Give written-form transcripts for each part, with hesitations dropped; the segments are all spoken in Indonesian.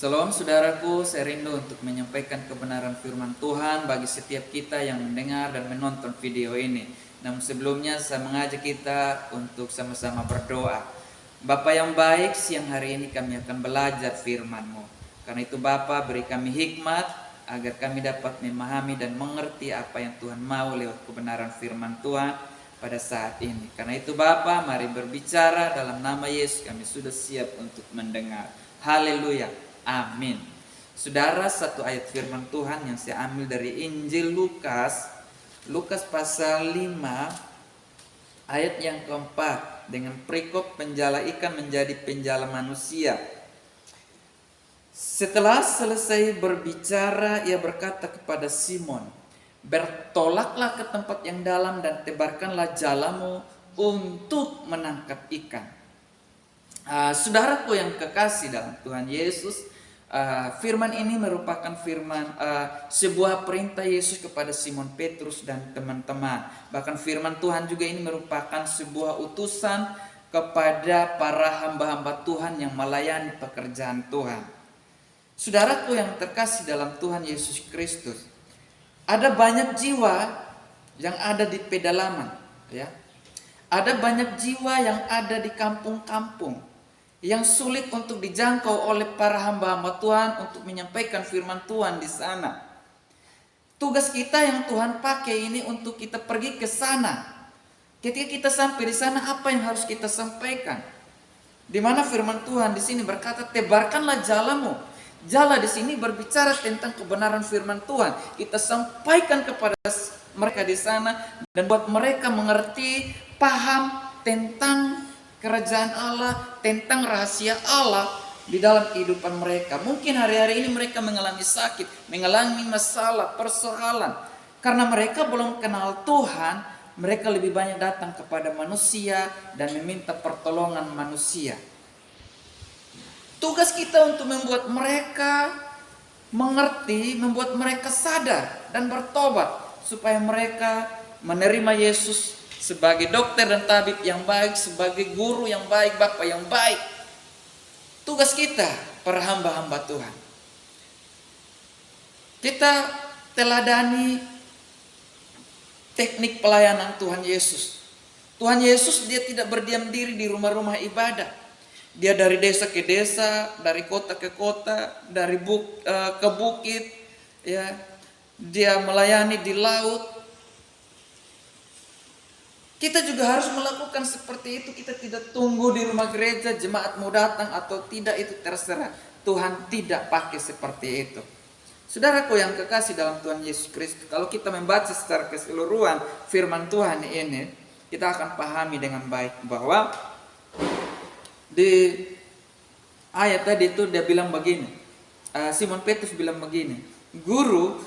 Shalom saudaraku, saya rindu untuk menyampaikan kebenaran firman Tuhan bagi setiap kita yang mendengar dan menonton video ini. Namun sebelumnya saya mengajak kita untuk sama-sama berdoa. Bapa yang baik, siang hari ini kami akan belajar firman-Mu. Karena itu Bapa, beri kami hikmat agar kami dapat memahami dan mengerti apa yang Tuhan mau lewat kebenaran firman Tuhan pada saat ini. Karena itu Bapa, mari berbicara dalam nama Yesus, kami sudah siap untuk mendengar. Haleluya. Amin. Saudara, satu ayat firman Tuhan yang saya ambil dari Injil Lukas pasal 5 ayat yang keempat, dengan perikop penjala ikan menjadi penjala manusia. Setelah selesai berbicara, ia berkata kepada Simon, "Bertolaklah ke tempat yang dalam dan tebarkanlah jalamu untuk menangkap ikan." Saudaraku yang kekasih dalam Tuhan Yesus, firman ini merupakan firman sebuah perintah Yesus kepada Simon Petrus dan teman-teman. Bahkan firman Tuhan juga ini merupakan sebuah utusan kepada para hamba-hamba Tuhan yang melayani pekerjaan Tuhan. Saudaraku yang terkasih dalam Tuhan Yesus Kristus, ada banyak jiwa yang ada di pedalaman, ya. Ada banyak jiwa yang ada di kampung-kampung yang sulit untuk dijangkau oleh para hamba-hamba Tuhan untuk menyampaikan firman Tuhan di sana. Tugas kita yang Tuhan pakai ini untuk kita pergi ke sana. Ketika kita sampai di sana, apa yang harus kita sampaikan? Di mana firman Tuhan di sini berkata, "Tebarkanlah jalamu." Jala di sini berbicara tentang kebenaran firman Tuhan. Kita sampaikan kepada mereka di sana dan buat mereka mengerti, paham tentang kerajaan Allah, tentang rahasia Allah di dalam kehidupan mereka. Mungkin hari-hari ini mereka mengalami sakit, mengalami masalah, persoalan. Karena mereka belum kenal Tuhan, mereka lebih banyak datang kepada manusia dan meminta pertolongan manusia. Tugas kita untuk membuat mereka mengerti, membuat mereka sadar dan bertobat, supaya mereka menerima Yesus sebagai dokter dan tabib yang baik, sebagai guru yang baik, Bapa yang baik. Tugas kita para hamba-hamba Tuhan. Kita teladani teknik pelayanan Tuhan Yesus. Tuhan Yesus dia tidak berdiam diri di rumah-rumah ibadah. Dia dari desa ke desa, dari kota ke kota, dari ke bukit, ya. Dia melayani di laut. Kita juga harus melakukan seperti itu. Kita tidak tunggu di rumah gereja, jemaat mau datang atau tidak, itu terserah. Tuhan tidak pakai seperti itu. Saudaraku yang kekasih dalam Tuhan Yesus Kristus, kalau kita membaca secara keseluruhan firman Tuhan ini, kita akan pahami dengan baik bahwa di ayat tadi itu dia bilang begini, Simon Petrus bilang begini, "Guru,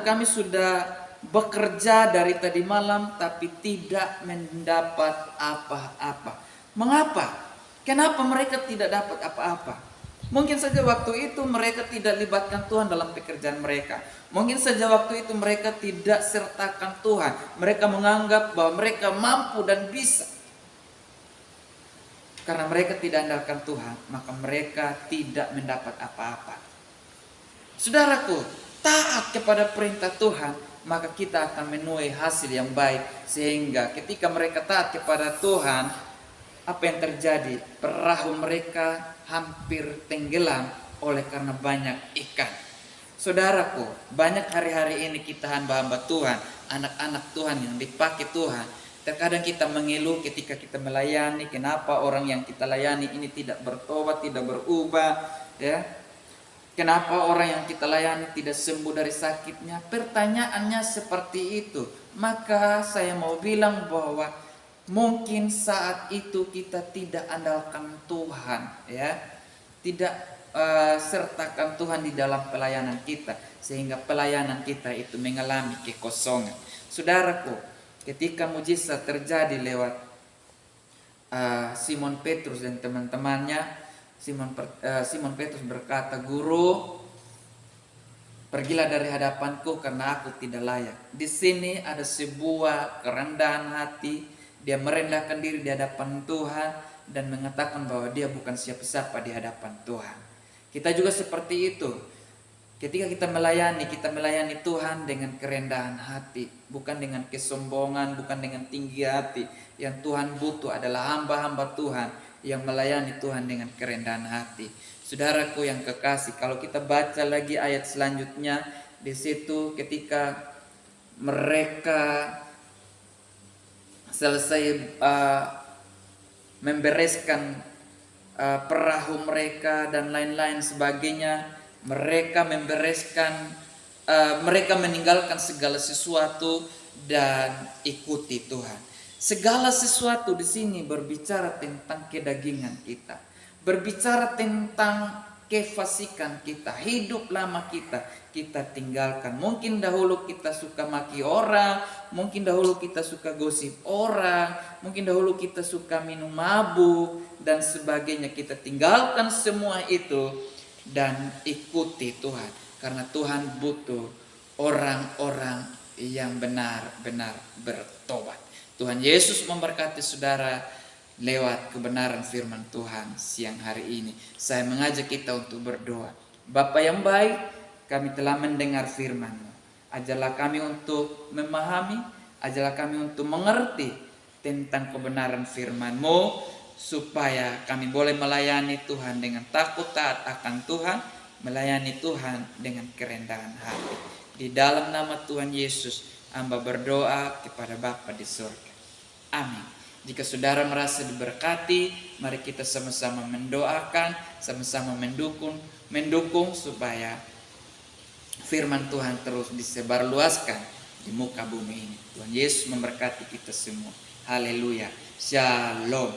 kami sudah bekerja dari tadi malam tapi tidak mendapat apa-apa." Mengapa? Kenapa mereka tidak dapat apa-apa? Mungkin saja waktu itu mereka tidak libatkan Tuhan dalam pekerjaan mereka. Mungkin saja waktu itu mereka tidak sertakan Tuhan. Mereka menganggap bahwa mereka mampu dan bisa. Karena mereka tidak andalkan Tuhan, maka mereka tidak mendapat apa-apa. Saudaraku, taat kepada perintah Tuhan, maka kita akan menuai hasil yang baik. Sehingga ketika mereka taat kepada Tuhan, apa yang terjadi? Perahu mereka hampir tenggelam oleh karena banyak ikan. Saudaraku, banyak hari-hari ini kita hamba-hamba Tuhan, anak-anak Tuhan yang dipakai Tuhan. Terkadang kita mengeluh ketika kita melayani, kenapa orang yang kita layani ini tidak bertobat, tidak berubah, ya. Kenapa orang yang kita layani tidak sembuh dari sakitnya? Pertanyaannya seperti itu. Maka saya mau bilang bahwa mungkin saat itu kita tidak andalkan Tuhan, ya. Tidak sertakan Tuhan di dalam pelayanan kita, sehingga pelayanan kita itu mengalami kekosongan. Saudaraku, ketika mujizat terjadi lewat Simon Petrus dan teman-temannya, Simon Petrus berkata, "Guru, pergilah dari hadapanku karena aku tidak layak." Di sini ada sebuah kerendahan hati. Dia merendahkan diri di hadapan Tuhan dan mengatakan bahwa dia bukan siapa-siapa di hadapan Tuhan. Kita juga seperti itu. Ketika kita melayani Tuhan dengan kerendahan hati, bukan dengan kesombongan, bukan dengan tinggi hati. Yang Tuhan butuh adalah hamba-hamba Tuhan yang melayani Tuhan dengan kerendahan hati. Saudaraku yang kekasih, kalau kita baca lagi ayat selanjutnya, di situ ketika mereka selesai membereskan perahu mereka dan lain-lain sebagainya, mereka mereka meninggalkan segala sesuatu dan ikuti Tuhan. Segala sesuatu di sini berbicara tentang kedagingan kita, berbicara tentang kefasikan kita, hidup lama kita tinggalkan. Mungkin dahulu kita suka maki orang, mungkin dahulu kita suka gosip orang, mungkin dahulu kita suka minum mabuk dan sebagainya. Kita tinggalkan semua itu dan ikuti Tuhan, karena Tuhan butuh orang-orang yang benar-benar bertobat. Tuhan Yesus memberkati saudara lewat kebenaran firman Tuhan siang hari ini. Saya mengajak kita untuk berdoa. Bapa yang baik, kami telah mendengar firman-Mu. Ajarlah kami untuk memahami, ajarlah kami untuk mengerti tentang kebenaran firman-Mu, supaya kami boleh melayani Tuhan dengan takut taat akan Tuhan, melayani Tuhan dengan kerendahan hati. Di dalam nama Tuhan Yesus, hamba berdoa kepada Bapa di surga. Amin. Jika saudara merasa diberkati, mari kita sama-sama mendoakan, sama-sama mendukung supaya firman Tuhan terus disebarluaskan di muka bumi ini. Tuhan Yesus memberkati kita semua. Haleluya. Shalom.